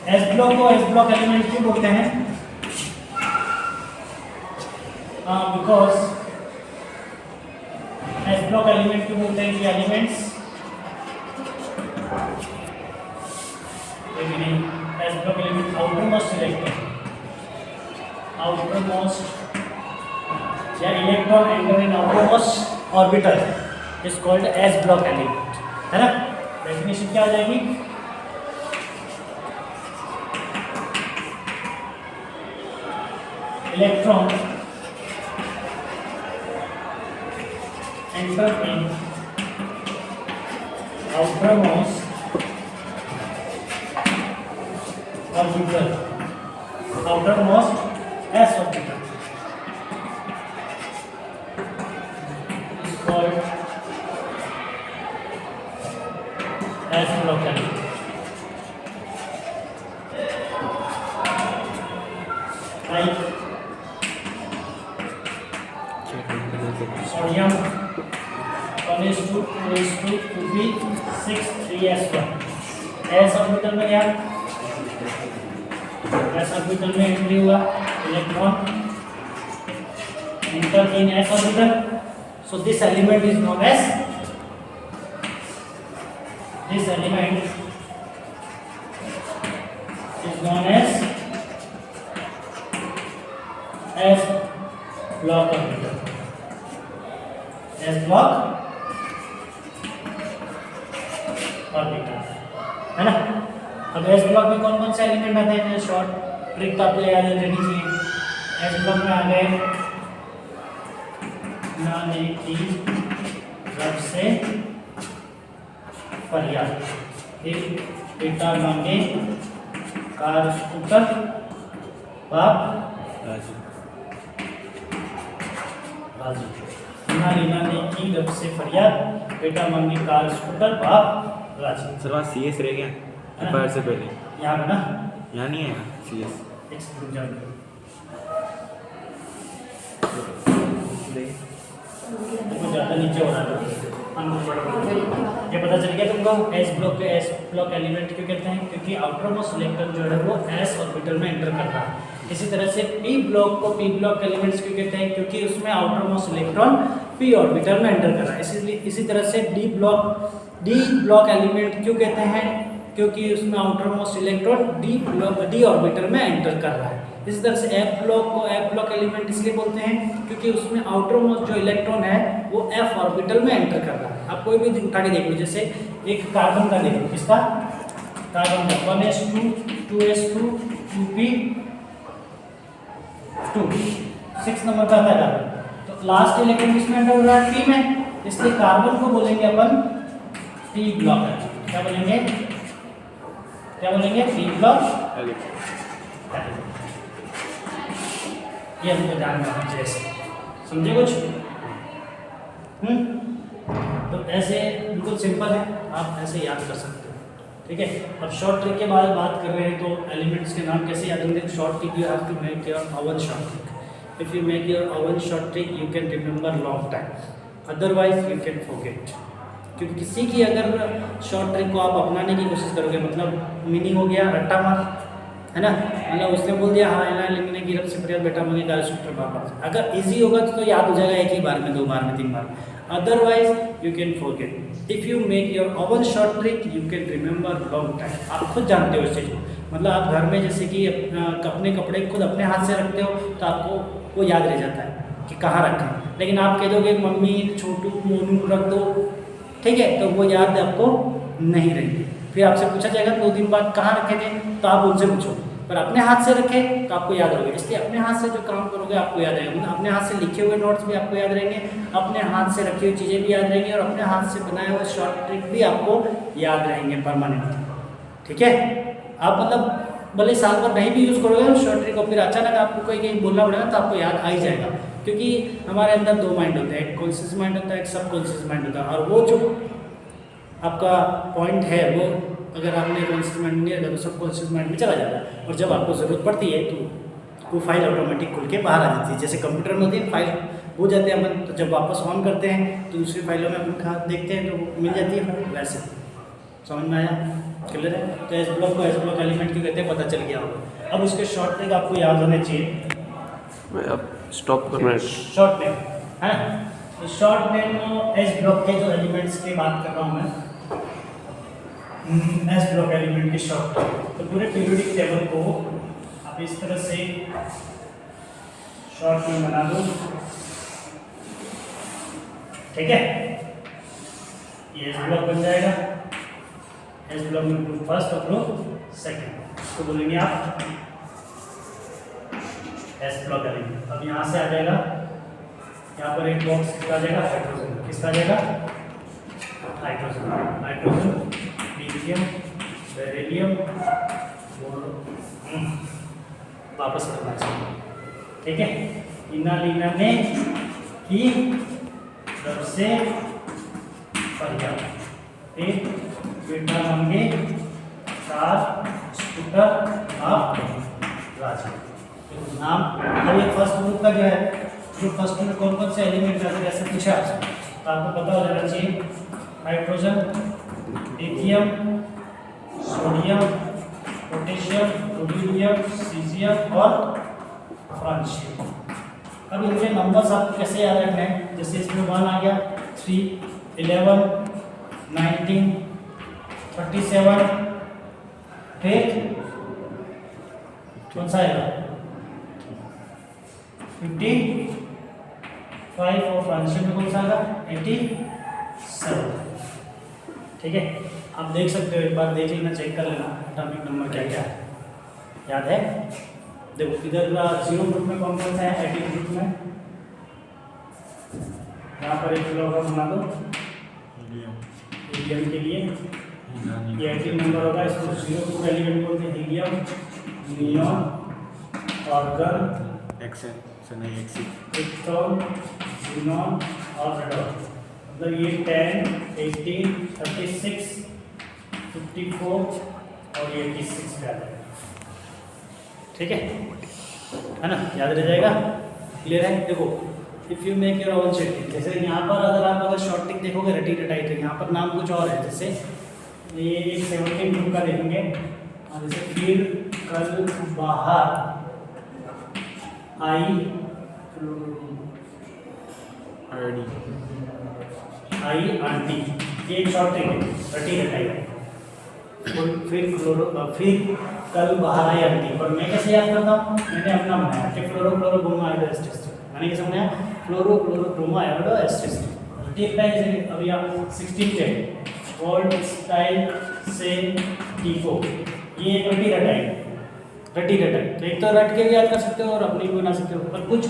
S block को S block element क्यों बोलते हैं? बिकॉज एस ब्लॉक एलिमेंट क्यों बोलते हैं कि elements s block element outermost electron या electron enter in outermost orbital is called s block element, है ना। डेफिनेशन क्या आ जाएगी? Electron enter in outermost orbital, outermost s orbital is called s block element. Like sodium 1s2 2s2 2p6 3s1 s orbital में क्या? s orbital में entry हुआ electron enter in s orbital, so this element is known as s block orbital, s block orbital, है ना। अब S block में कौन कौन से एलिमेंट आते हैं? शॉर्ट ट्रिक तो आपको याद रहनी चाहिए। एस ब्लॉक में आ गए नाने की रब से फरियाद, फिर बेटा मांगे कार स्कूटर बाप राजू। नाने की रब से फरियाद, बेटा मांगे कार स्कूटर बाप राजू। सर वहाँ सी एस रह गया एम्पायर से पहले, यहाँ पे ना, यहाँ नहीं है सी एस। ज़्यादा नीचे हो रहा है, ये पता चल गया तुमको एस ब्लॉक एलिमेंट क्यों कहते हैं? क्योंकि आउटरमोस्ट इलेक्ट्रॉन जो है वो एस ऑर्बिटल में एंटर कर रहा है। इसी तरह से पी ब्लॉक को पी ब्लॉक एलिमेंट्स क्यों कहते हैं? क्योंकि उसमें आउटरमोस्ट इलेक्ट्रॉन पी ऑर्बिटल में एंटर कर रहा है। इसलिए इसी तरह से डी ब्लॉक एलिमेंट क्यों कहते हैं? क्योंकि उसमें आउटरमोस्ट इलेक्ट्रॉन डी ऑर्बिटल में एंटर कर रहा है। इसी तरह से एफ ब्लॉक को एफ ब्लॉक एलिमेंट इसलिए बोलते हैं क्योंकि उसमें आउटरमोस्ट जो इलेक्ट्रॉन है वो एफ ऑर्बिटल में एंटर कर रहा है। आप कोई भी उठा के देख लो, जैसे एक कार्बन का देख लो, किसका? कार्बन का 1s2 2s2 2p2 6 नंबर का आता है कार्बन, तो लास्ट इलेक्ट्रॉन किसमें एंटर हो रहा है? पी में, इसलिए कार्बन को बोलेंगे अपन पी ब्लॉक। क्या बोलेंगे? P block. ये हमको जानना है, जैसे समझे कुछ? तो ऐसे बिल्कुल सिंपल है, आप ऐसे याद कर सकते हो, ठीक है। अब शॉर्ट ट्रिक के बाद बात कर रहे हैं, तो एलिमेंट्स के नाम कैसे याद होंगे? Short trick you have to make your own short trick. If you make your own short trick you can remember long time, otherwise you can forget. क्योंकि किसी की अगर शॉर्ट ट्रिक को आप अपनाने की कोशिश करोगे, मतलब मीनिंग हो गया रट्टा मार, है ना, मतलब उसने बोल दिया हाँ एला लिखने की रब से फरियाद बेटा मांगे कार स्कूटर बाप। अगर इजी होगा तो याद हो जाएगा एक ही बार में, 2 बार में, 3 बार में, otherwise you can forget. If you make your own short trick you can remember long time. आप खुद जानते हो इस चीज़ को, मतलब आप घर में जैसे कि अपने कपड़े खुद अपने हाथ से रखते हो तो आपको वो याद रह जाता है कि कहाँ रखा, लेकिन आप कह दोगे मम्मी छोटू मोनू रख दो, ठीक है, तो वो याद आपको नहीं रहेगी। फिर आपसे पूछा जाएगा 2 दिन बाद कहाँ रखे थे, तो आप उनसे पूछो, पर अपने हाथ से रखे तो आपको याद होगा। इसलिए अपने हाथ से जो काम करोगे आपको याद रहेगा, मतलब अपने हाथ से लिखे हुए नोट्स भी आपको याद रहेंगे, अपने हाथ से रखी हुई चीज़ें भी याद रहेंगी, और अपने हाथ से बनाए हुए शॉर्ट ट्रिक भी आपको याद रहेंगे परमानेंटली, ठीक है। आप मतलब भले साल भर नहीं भी यूज़ करोगे शॉर्ट ट्रिक को, फिर अचानक आपको कहीं बोलना पड़ेगा तो आपको याद आ ही जाएगा। क्योंकि हमारे अंदर 2 माइंड होते हैं, एक कॉन्शियस माइंड होता है, एक सब कॉन्शियस माइंड होता है, और वो जो आपका पॉइंट है वो अगर आपने कॉन्शियस माइंड नहीं रखा तो सब कॉन्शियस माइंड में चला जाता है, और जब आपको ज़रूरत पड़ती है तो वो फाइल ऑटोमेटिक खुल के बाहर आ जाती है। जैसे कंप्यूटर में होती है फाइल हो जाते हैं अपन, तो जब वापस ऑन करते हैं तो दूसरी फाइलों में अपन देखते हैं तो मिल जाती है, वैसे समझ में आया? क्लियर है? तो एस ब्लॉक को एस ब्लॉक एलिमेंट क्यों कहते हैं? ट्रिक पता चल गया होगा। अब उसके शॉर्ट ट्रिक आपको याद होने चाहिए। अब स्टॉप करना है। शॉर्ट नेम है ना, तो शॉर्ट नेम एस ब्लॉक के जो एलिमेंट्स की बात कर रहा हूँ मैं, एस ब्लॉक एलिमेंट के शॉर्ट नेम। तो पूरे पीरियोडिक टेबल को आप इस तरह से शॉर्ट नेम बना दो, ठीक है। ये एस ब्लॉक बन जाएगा, एस ब्लॉक में ग्रुप फर्स्ट और ग्रुप सेकंड, इसको बोलेंगे आप एस ब्लॉक एलिमेंट। अब यहाँ से आ जाएगा, यहाँ पर एक बॉक्स किसका आ जाएगा, हाइड्रोजन। किसका आ जाएगा, हाइड्रोजन। हाइड्रोजन, लिथियम, बेरिलियम, वापस करना चाहिए, ठीक है। इनालिना ने की तरफ से फरियाद, फिर बेटा मांगे कार स्कूटर आप राजा। तो नाम अब ये फर्स्ट ग्रुप का जो है, जो फर्स्ट में कौन कौन से एलिमेंट रहते हैं ऐसे पूछा आपसे, तो आपको पता हो जाना चाहिए। Hydrogen, lithium, sodium, potassium, rubidium, caesium और फ्रांशियम। अब इनके नंबर्स आपको कैसे याद रखने हैं, जैसे इसमें 1 आ गया, 3, 11, 19, 37, फिर कौन सा आएगा 55 और फ्रांशियम में कौन सा आएगा 87, ठीक है। आप देख सकते हो, एक बार देख लेना, चेक कर लेना एटॉमिक नंबर क्या क्या है, याद है। देखो इधर 0 ग्रुप में कौन कौन सा है, 18 ग्रुप में यहाँ पर एक किलोग्राम बना दो हीलियम के लिए, ये 18 नंबर होगा। इसको 0 ग्रुप एलिमेंट बोलते हैं, helium, neon, argon, electron, xenon और रेडॉन। मतलब ये 10, 18, 36, 54 और ये 86 पे आ जाएगा, ठीक है ना, याद रह जाएगा, क्लियर है। देखो if you make your own shading, जैसे यहाँ पर अगर शॉर्ट टिक देखोगे रटी रटाई, तो यहाँ पर नाम कुछ और है, जैसे ये एक 17 ग्रुप का देखेंगे, और जैसे फिर कल बाहर आई आंटी, ये एक शॉर्ट टिक है, रटी रटाई है। फिर कल बाहर आई आंटी, और मैं कैसे याद करता हूँ, मैंने अपना बनाया कि फ्लोरोक्लोरोब्रोमो आयोडो एस्टर, मैंने कैसे बनाया फ्लोरोक्लोरोब्रोमो आयोडो एस्टर, ठीक है। अभी आप 16 पे ओल्ड स्टाइल से टीको, ये एक रटी रटाई, तो एक तो रट के भी याद कर सकते हो और अपनी भी बना सकते हो, पर कुछ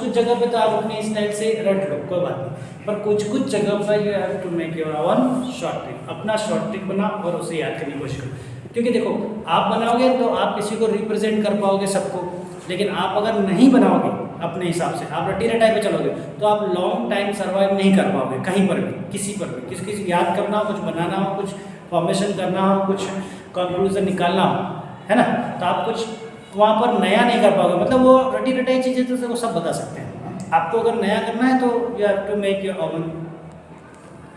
जगह पे तो आप अपनी स्टाइल से रट लो, कोई बात नहीं, पर कुछ जगह पर you have to make your own short trick, अपना शॉर्ट ट्रिक बना और उसे याद करने की कोशिश करो। क्योंकि देखो आप बनाओगे तो आप किसी को रिप्रेजेंट कर पाओगे सबको, लेकिन आप अगर नहीं बनाओगे अपने हिसाब से, आप रटी रटाई पे चलोगे तो आप लॉन्ग टाइम सर्वाइव नहीं कर पाओगे कहीं पर भी, किसी पर भी। किसी याद करना हो, कुछ बनाना हो, कुछ फॉर्मेशन करना हो, कुछ कंक्लूजन निकालना हो, है ना, तो आप कुछ वहाँ पर नया नहीं कर पाओगे। मतलब वो रटी रटाई चीज़ें तो वो सब बता सकते हैं, आपको अगर नया करना है तो you have to make your own,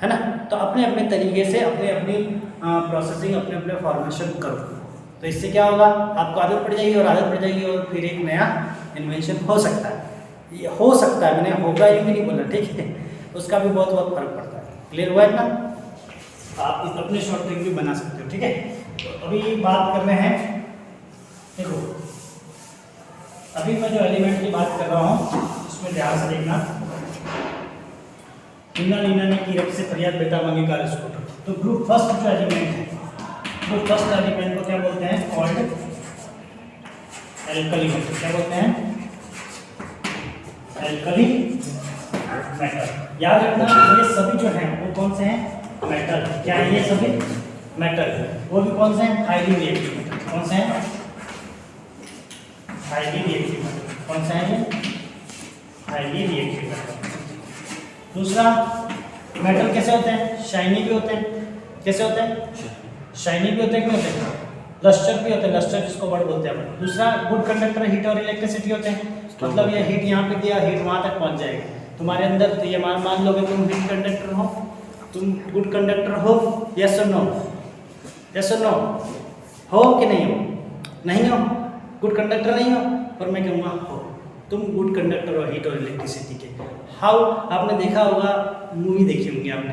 है ना। तो अपने अपने तरीके से अपनी प्रोसेसिंग, अपने फॉर्मेशन करो, तो इससे क्या होगा, आपको आदत पड़ जाएगी और फिर एक नया इन्वेंशन हो सकता है, ये हो सकता है, मैंने होगा ये भी नहीं बोला, ठीक है, उसका भी बहुत फर्क पड़ता है। क्लियर हुआ है ना, आप अपने शॉर्ट ट्रिक भी बना सकते हो, ठीक है। तो अभी बात कर रहे हैं, देखो अभी मैं जो एलिमेंट की बात कर रहा हूँ उसमें ध्यान से देखना, लीना ने की रब से फरियाद, बेटा मांगे कार स्कूटर। तो ग्रुप फर्स्ट जो एलिमेंट है, ग्रुप फर्स्ट एलिमेंट को क्या बोलते हैं, कॉल्ड एल्कली मेटल। क्या बोलते हैं, एल्कली मेटल। याद रखना ये सभी जो हैं वो कौन से हैं, मेटल। क्या है ये सभी, मेटल। वो भी कौन से हैं, हाईली रिएक्टिव मेटल। कौन से हैं, हाईली रिएक्टिव मेटल। कौन सा है ये, हाईली रिएक्टिव मेटल। दूसरा, मेटल कैसे होते हैं, शाइनी भी होते हैं। कैसे होते हैं, शाइनी भी होते हैं, क्यों होते हैं, लस्टर भी होते हैं, लस्टर जिसको वर्ड बोलते हैं। दूसरा, गुड कंडक्टर हीट और इलेक्ट्रिसिटी होते हैं, मतलब ये हीट यहाँ पे दिया, हीट वहाँ तक पहुँच जाएगी तुम्हारे अंदर। तो ये मान लोगे तुम हीट कंडक्टर हो, तुम गुड कंडक्टर हो, यस और नो, यस और नो, हो कि नहीं हो, नहीं हो, गुड कंडक्टर नहीं हो, पर मैं कहूँगा हो, तुम गुड कंडक्टर हो हीट और इलेक्ट्रिसिटी के। हाउ, आपने देखा होगा, मूवी देखी होगी आपने,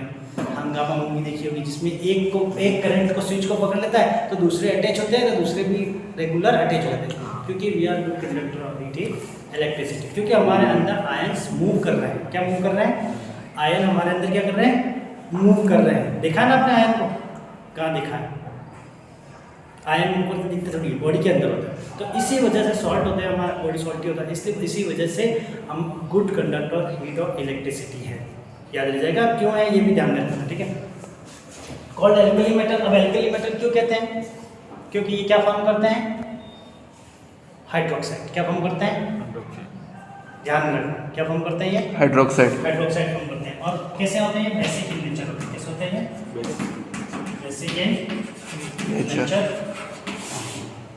हंगामा मूवी देखी होगी, जिसमें एक करंट को स्विच को पकड़ लेता है तो दूसरे अटैच होते हैं, तो दूसरे भी रेगुलर अटैच हो जाते हैं, क्योंकि we are good conductor of heat electricity, क्योंकि हमारे अंदर आयंस मूव कर रहे हैं। क्या मूव कर रहे हैं? आयन हमारे अंदर क्या कर रहे हैं? मूव कर रहे हैं। देखा ना आपने आयन को? कहाँ देखा है? आयन मूव करते दिखते थोड़ी, बॉडी के अंदर होता है। तो इसी वजह से सॉल्ट होते हैं, हमारा बॉडी सॉल्टी होता है, इसलिए इसी वजह से हम गुड कंडक्टर हीट और इलेक्ट्रिसिटी है। याद रह जाएगा क्यों है, ये भी ध्यान रखना, ठीक है। Called alkali metal. अब एल्कली मेटल क्यों कहते हैं? क्योंकि ये क्या फॉर्म करते हैं? हाइड्रोक्साइड। क्या फॉर्म करते हैं? ध्यान रखना, क्या फॉर्म करते हैं ये? हाइड्रोक्साइड। हाइड्रोक्साइड फॉर्म करते हैं। और कैसे होते हैं? बेसिक इन नेचर होते हैं। कैसे होते हैं? Basic in nature.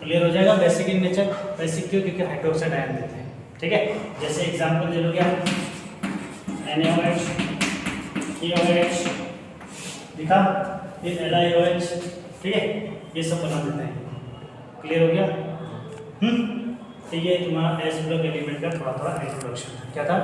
क्लियर हो जाएगा? Basic in nature. बेसिक क्यों? क्योंकि हाइड्रोक्साइड आयन देते हैं, ठीक है। जैसे एग्जांपल ले लोगे आप, NaOH, KOH, दिखा, फिर LiOH, ठीक है, ये सब बना देते हैं। क्लियर हो गया? तो ये तुम्हारा एस ब्लॉक एलिमेंट का थोड़ा थोड़ा इंट्रोडक्शन। क्या था?